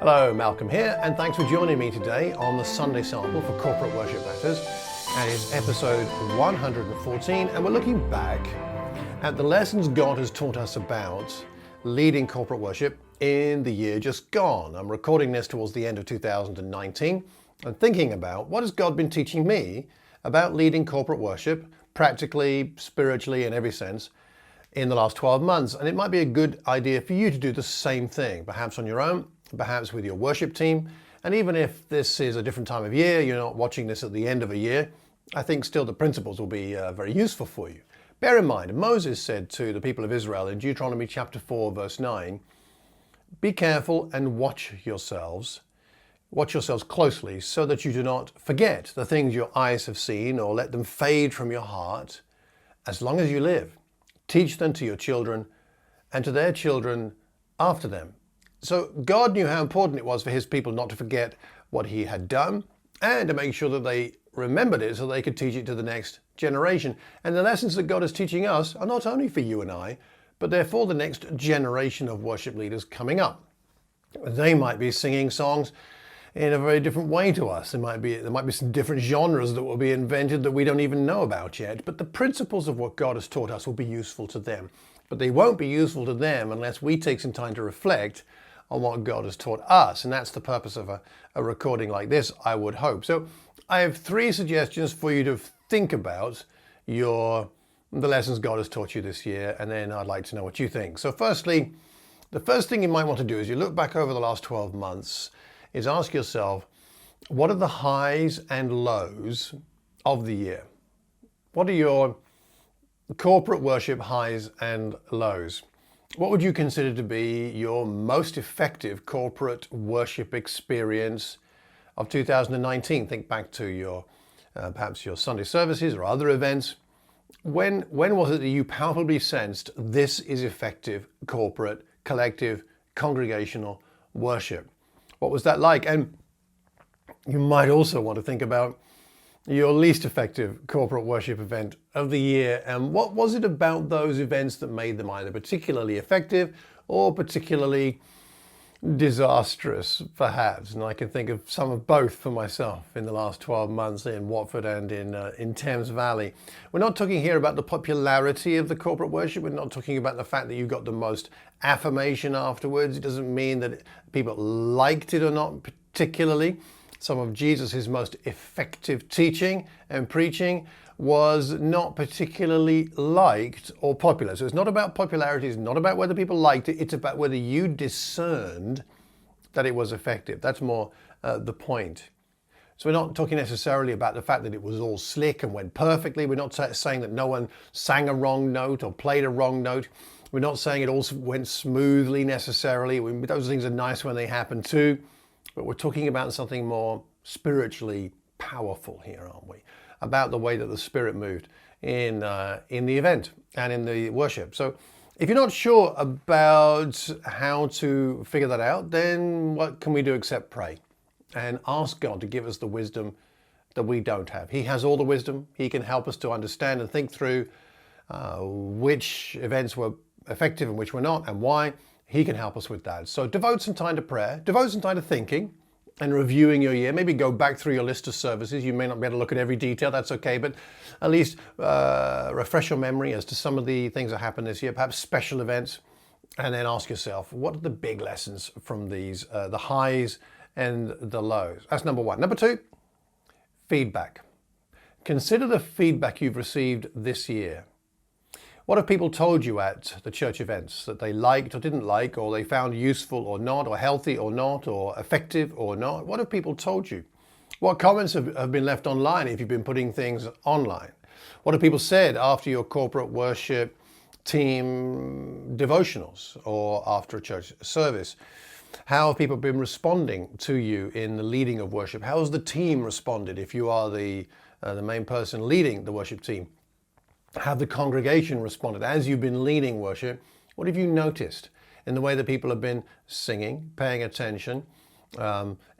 Hello, Malcolm here, and thanks for joining me today on the Sunday Sample for Corporate Worship Matters. And it's episode 114, and we're looking back at the lessons God has taught us about leading corporate worship in the year just gone. I'm recording this towards the end of 2019 and thinking about what has God been teaching me about leading corporate worship, practically, spiritually, in every sense, in the last 12 months. And it might be a good idea for you to do the same thing, perhaps on your own, perhaps with your worship team. And even if this is a different time of year, you're not watching this at the end of a year, I think still the principles will be very useful for you. Bear in mind, Moses said to the people of Israel in Deuteronomy chapter 4, verse 9, "Be careful and watch yourselves closely so that you do not forget the things your eyes have seen or let them fade from your heart as long as you live. Teach them to your children and to their children after them." So God knew how important it was for his people not to forget what he had done and to make sure that they remembered it so they could teach it to the next generation. And the lessons that God is teaching us are not only for you and I, but they're for the next generation of worship leaders coming up. They might be singing songs in a very different way to us. There might be some different genres that will be invented that we don't even know about yet. But the principles of what God has taught us will be useful to them. But they won't be useful to them unless we take some time to reflect on what God has taught us. And that's the purpose of a recording like this, I would hope. So I have 3 suggestions for you to think about the lessons God has taught you this year. And then I'd like to know what you think. So firstly, the first thing you might want to do is you look back over the last 12 months is ask yourself, what are the highs and lows of the year? What are your corporate worship highs and lows? What would you consider to be your most effective corporate worship experience of 2019? Think back to your perhaps your Sunday services or other events. When was it that you palpably sensed this is effective corporate, collective, congregational worship? What was that like? And you might also want to think about your least effective corporate worship event of the year, and what was it about those events that made them either particularly effective or particularly disastrous, perhaps? And I can think of some of both for myself in the last 12 months in Watford and in Thames Valley. We're not talking here about the popularity of the corporate worship. We're not talking about the fact that you got the most affirmation afterwards. It doesn't mean that people liked it or not particularly. Some of Jesus' most effective teaching and preaching was not particularly liked or popular. So it's not about popularity, it's not about whether people liked it, it's about whether you discerned that it was effective. That's more the point. So we're not talking necessarily about the fact that it was all slick and went perfectly. We're not saying that no one sang a wrong note or played a wrong note. We're not saying it all went smoothly necessarily. Those things are nice when they happen too. But we're talking about something more spiritually powerful here, aren't we? About the way that the Spirit moved in the event and in the worship. So if you're not sure about how to figure that out, then what can we do except pray and ask God to give us the wisdom that we don't have. He has all the wisdom. He can help us to understand and think through which events were effective and which were not and why. He can help us with that. So devote some time to prayer, devote some time to thinking and reviewing your year. Maybe go back through your list of services. You may not be able to look at every detail, that's okay, but at least refresh your memory as to some of the things that happened this year, perhaps special events, and then ask yourself, what are the big lessons from these, the highs and the lows? That's number 1. Number 2, feedback. Consider the feedback you've received this year. What have people told you at the church events that they liked or didn't like, or they found useful or not, or healthy or not, or effective or not? What have people told you? What comments have been left online if you've been putting things online? What have people said after your corporate worship team devotionals or after a church service? How have people been responding to you in the leading of worship? How has the team responded if you are the main person leading the worship team? Have the congregation responded as you've been leading worship? What have you noticed in the way that people have been singing, paying attention,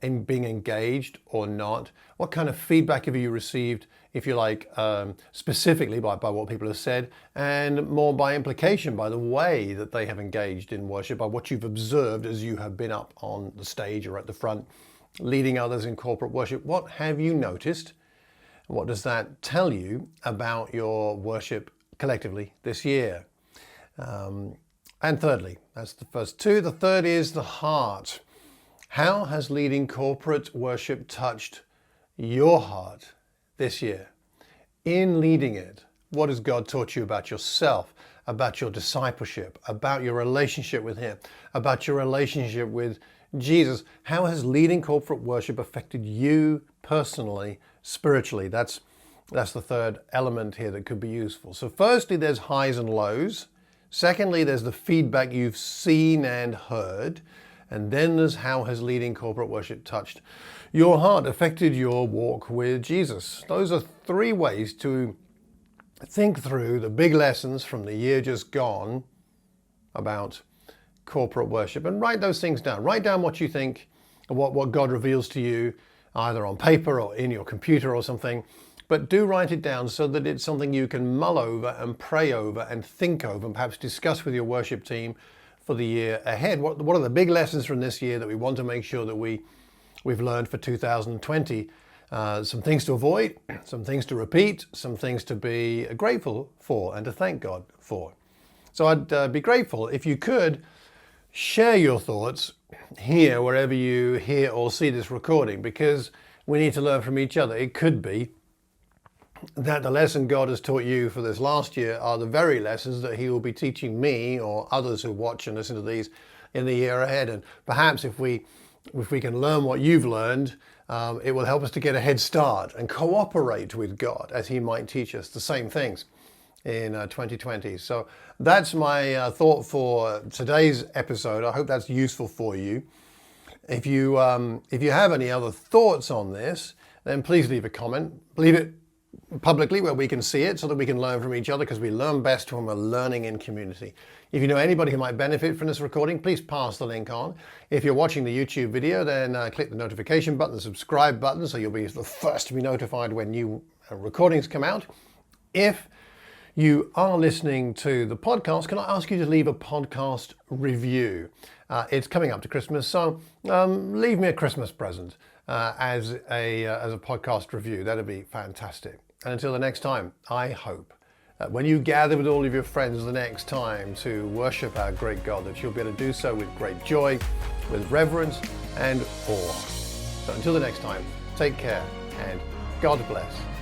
in being engaged or not? What kind of feedback have you received, if you like, specifically by what people have said, and more by implication, by the way that they have engaged in worship, by what you've observed as you have been up on the stage or at the front, leading others in corporate worship? What have you noticed? What does that tell you about your worship collectively this year? And thirdly, that's the first two. The third is the heart. How has leading corporate worship touched your heart this year? In leading it, what has God taught you about yourself, about your discipleship, about your relationship with Him, about your relationship with Jesus? How has leading corporate worship affected you personally, spiritually? That's the third element here that could be useful. So firstly, there's highs and lows. Secondly, there's the feedback you've seen and heard. And then there's how has leading corporate worship touched your heart, affected your walk with Jesus. Those are three ways to think through the big lessons from the year just gone about corporate worship, and write those things down. Write down what you think, what God reveals to you, either on paper or in your computer or something. But do write it down so that it's something you can mull over and pray over and think over and perhaps discuss with your worship team for the year ahead. What are the big lessons from this year that we want to make sure that we've learned for 2020? Some things to avoid, some things to repeat, some things to be grateful for and to thank God for. So I'd be grateful if you could share your thoughts here, wherever you hear or see this recording, because we need to learn from each other. It could be that the lesson God has taught you for this last year are the very lessons that He will be teaching me or others who watch and listen to these in the year ahead. And perhaps if we can learn what you've learned, it will help us to get a head start and cooperate with God as He might teach us the same things in 2020. So that's my thought for today's episode. I hope that's useful for you. If you have any other thoughts on this, then please leave a comment. Leave it publicly where we can see it so that we can learn from each other, because we learn best when we're learning in community. If you know anybody who might benefit from this recording, please pass the link on. If you're watching the YouTube video, then click the notification button, the subscribe button, so you'll be the first to be notified when new recordings come out. If you are listening to the podcast, can I ask you to leave a podcast review? It's coming up to Christmas, so leave me a Christmas present as a podcast review. That'd be fantastic. And until the next time, I hope that when you gather with all of your friends the next time to worship our great God, that you'll be able to do so with great joy, with reverence and awe. So until the next time, take care and God bless.